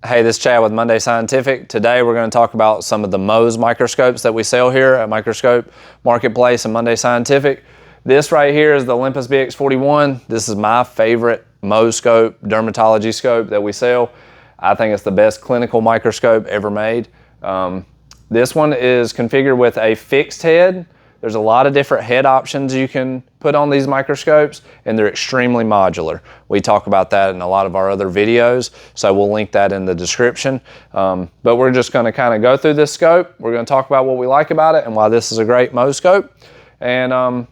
Hey, this is Chad with Munday Scientific. Today we're going to talk about some of the Mohs microscopes that we sell here at Microscope Marketplace and Munday Scientific. This right here is the Olympus BX41. This is my favorite Mohs scope, dermatology scope that we sell. I think it's the best clinical microscope ever made. This one is configured with a fixed head. There's a lot of different head options you can put on these microscopes, and they're extremely modular. We talk about that in a lot of our other videos, so we'll link that in the description. But we're just going to kind of go through this scope. We're going to talk about what we like about it and why this is a great Mohs scope, and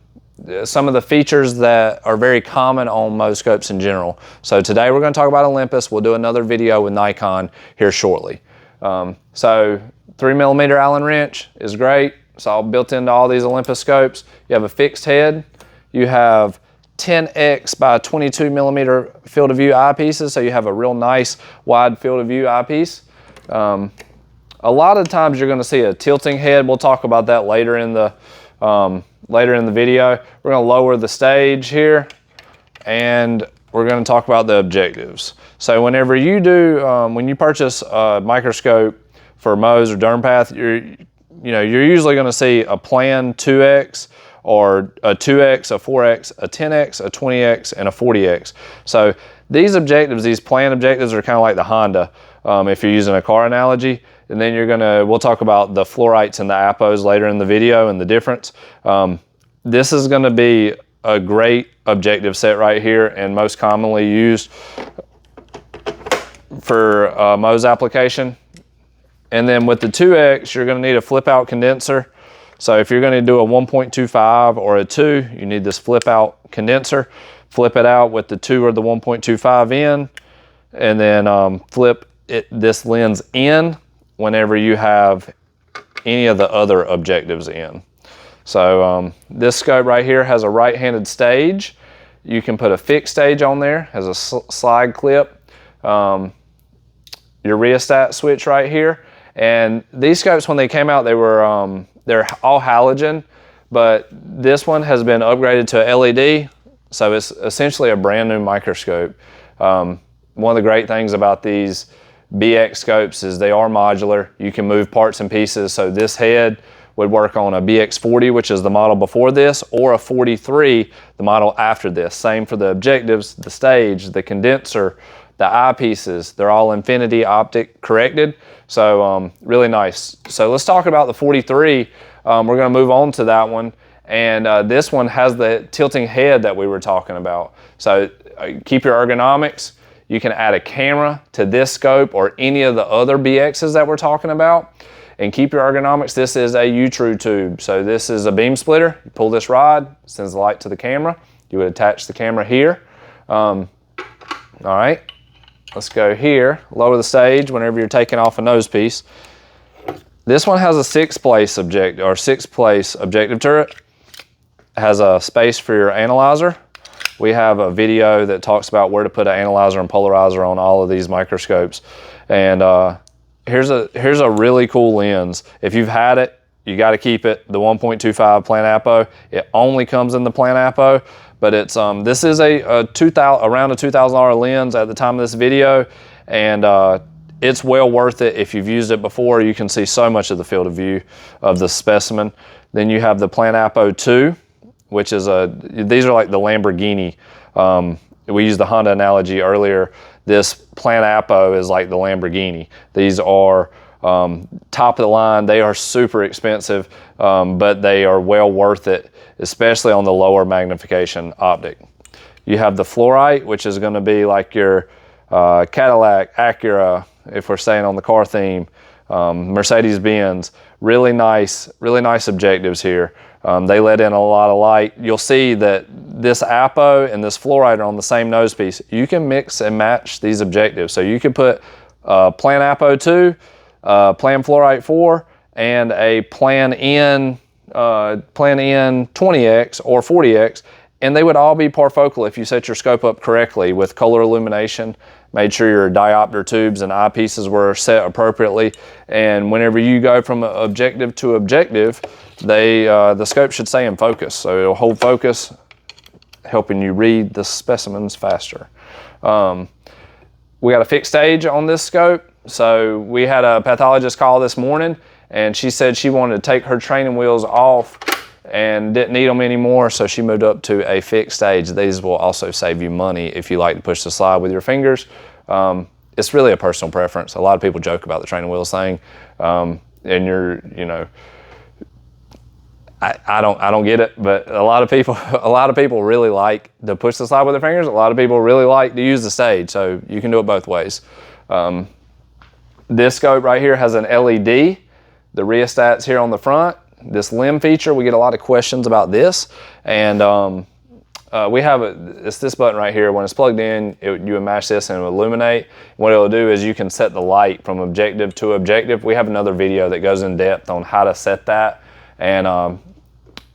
some of the features that are very common on Mohs scopes in general. So today we're going to talk about Olympus. We'll do another video with Nikon here shortly. So 3mm Allen wrench is great. It's all built into all these Olympus scopes. You have a fixed head. You have 10x by 22mm field of view eyepieces, so you have a real nice wide field of view eyepiece. A lot of times you're going to see a tilting head. We'll talk about that later in the video. We're going to lower the stage here, and we're going to talk about the objectives. So whenever you do, when you purchase a microscope for Mohs or DermPath, you're usually going to see a plan 2x or a 2x, a 4x, a 10x, a 20x, and a 40x. So these objectives, these plan objectives, are kind of like the Honda, if you're using a car analogy. And then we'll talk about the fluorites and the apos later in the video and the difference. This is going to be a great objective set right here, and most commonly used for Mohs application. And then with the 2x, you're going to need a flip out condenser. So if you're going to do a 1.25 or a 2, you need this flip out condenser. Flip it out with the 2 or the 1.25 in, and then flip this lens in whenever you have any of the other objectives in. So this scope right here has a right-handed stage. You can put a fixed stage on there, has a slide clip, your rheostat switch right here. And these scopes, when they came out, they're all halogen, but this one has been upgraded to LED, so it's essentially a brand new microscope. One of the great things about these BX scopes is they are modular. You can move parts and pieces, so this head would work on a BX40, which is the model before this, or a 43, the model after this. Same for the objectives, the stage, the condenser, the eyepieces. They're all infinity optic corrected, so really nice. So let's talk about the 43. We're going to move on to that one, and this one has the tilting head that we were talking about. So keep your ergonomics. You can add a camera to this scope or any of the other BXs that we're talking about, and keep your ergonomics. This is a U-true tube, so this is a beam splitter. You pull this rod, sends the light to the camera. You would attach the camera here. All right. Let's go here, lower the stage whenever you're taking off a nose piece. This one has a six-place objective turret. It has a space for your analyzer. We have a video that talks about where to put an analyzer and polarizer on all of these microscopes. And here's a really cool lens. If you've had it, you got to keep it. The 1.25 plan apo. It only comes in the plan apo. But it's this is around a $2,000 lens at the time of this video, and it's well worth it. If you've used it before, you can see so much of the field of view of the specimen. Then you have the Plan Apo 2, which is these are like the Lamborghini. We used the Honda analogy earlier. This Plan Apo is like the Lamborghini. These are top of the line. They are super expensive, but they are well worth it, especially on the lower magnification optic. You have the fluorite, which is going to be like your Cadillac, Acura, if we're staying on the car theme, Mercedes-Benz. Really nice objectives here. They let in a lot of light. You'll see that this Apo and this fluorite are on the same nose piece. You can mix and match these objectives. So you can put Plan Apo 2, Plan Fluorite 4, and a Plan N 20x or 40x, and they would all be parfocal if you set your scope up correctly with color illumination, made sure your diopter tubes and eyepieces were set appropriately, and whenever you go from objective to objective, the scope should stay in focus, so it'll hold focus, helping you read the specimens faster. We got a fixed stage on this scope. So we had a pathologist call this morning, and she said she wanted to take her training wheels off and didn't need them anymore, so she moved up to a fixed stage. These will also save you money if you like to push the slide with your fingers. It's really a personal preference. A lot of people joke about the training wheels thing, and I don't get it, but a lot of people really like to push the slide with their fingers. A lot of people really like to use the stage, so you can do it both ways. This scope right here has an LED. The rheostat's here on the front. This limb feature, we get a lot of questions about this, and we have it's this button right here. When it's plugged in, you would mash this and it will illuminate. What it'll do is you can set the light from objective to objective. We have another video that goes in depth on how to set that, and I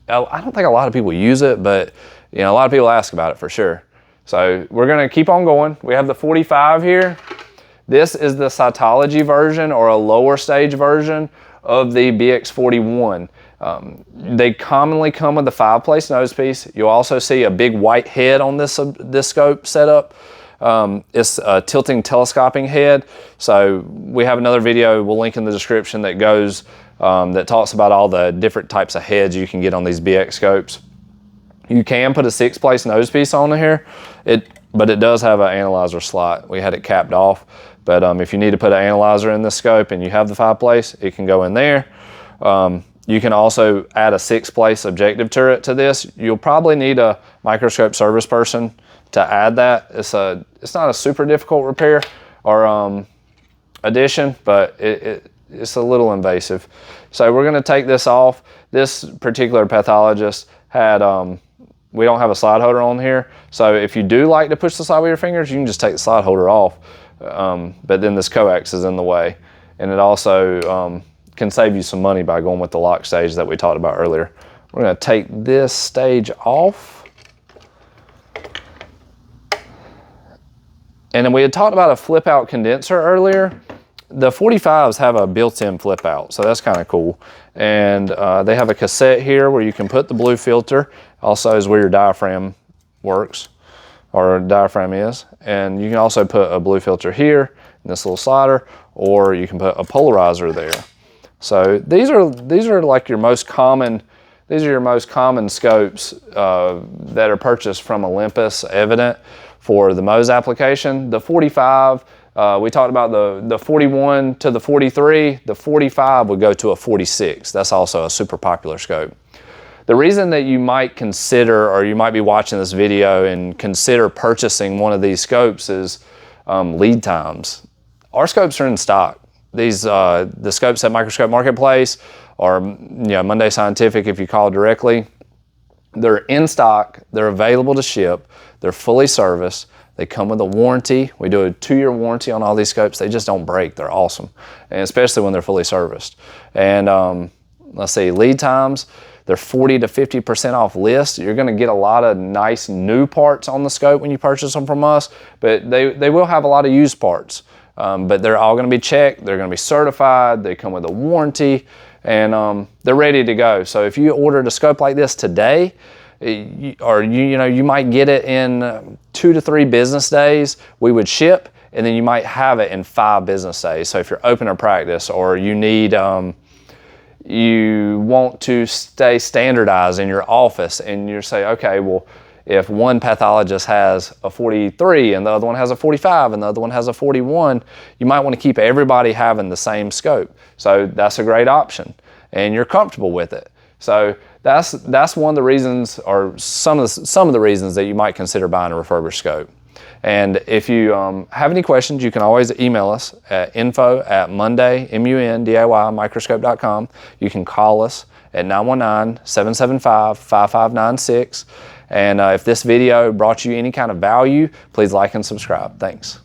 don't think a lot of people use it, but a lot of people ask about it for sure. So we're gonna keep on going. We have the 45 here. This is the cytology version, or a lower stage version of the BX41. They commonly come with a 5-place nose piece. You'll also see a big white head on this scope setup. It's a tilting telescoping head. So we have another video we'll link in the description that goes that talks about all the different types of heads you can get on these BX scopes. You can put a 6-place nose piece on here, but it does have an analyzer slot. We had it capped off, but if you need to put an analyzer in this scope and you have the 5-place, it can go in there. You can also add a 6-place objective turret to this. You'll probably need a microscope service person to add that. It's not a super difficult repair or addition, but it's a little invasive. So we're gonna take this off. This particular pathologist had, we don't have a slide holder on here. So if you do like to push the slide with your fingers, you can just take the slide holder off. But then this coax is in the way. And it also can save you some money by going with the lock stage that we talked about earlier. We're gonna take this stage off. And then we had talked about a flip out condenser earlier. The 45s have a built-in flip out, so that's kind of cool. And they have a cassette here where you can put the blue filter. Also is where your diaphragm works, or diaphragm is. And you can also put a blue filter here in this little slider, or you can put a polarizer there. So these are like your most common, scopes that are purchased from Olympus Evident for the Mohs application. The 45, we talked about the 41 to the 43. The 45 would go to a 46. That's also a super popular scope. The reason that you might consider, or you might be watching this video and consider purchasing one of these scopes is lead times. Our scopes are in stock. These the scopes at Microscope Marketplace, or Munday Scientific if you call directly, they're in stock, they're available to ship, they're fully serviced, they come with a warranty. We do a 2-year warranty on all these scopes. They just don't break, they're awesome, and especially when they're fully serviced. And let's see, lead times, they're 40 to 50% off list. You're gonna get a lot of nice new parts on the scope when you purchase them from us, but they will have a lot of used parts. But they're all gonna be checked, they're gonna be certified, they come with a warranty, and they're ready to go. So if you ordered a scope like this today, you might get it in 2 to 3 business days, we would ship, and then you might have it in 5 business days. So if you're open to practice, or you need, you want to stay standardized in your office, and you say, okay, well, if one pathologist has a 43 and the other one has a 45 and the other one has a 41, you might want to keep everybody having the same scope. So that's a great option, and you're comfortable with it. So that's one of the reasons, or some of the reasons that you might consider buying a refurbished scope. And if you have any questions, you can always email us at info@munday, MUNDAY, microscope.com. You can call us at 919-775-5596. And if this video brought you any kind of value, please like and subscribe. Thanks.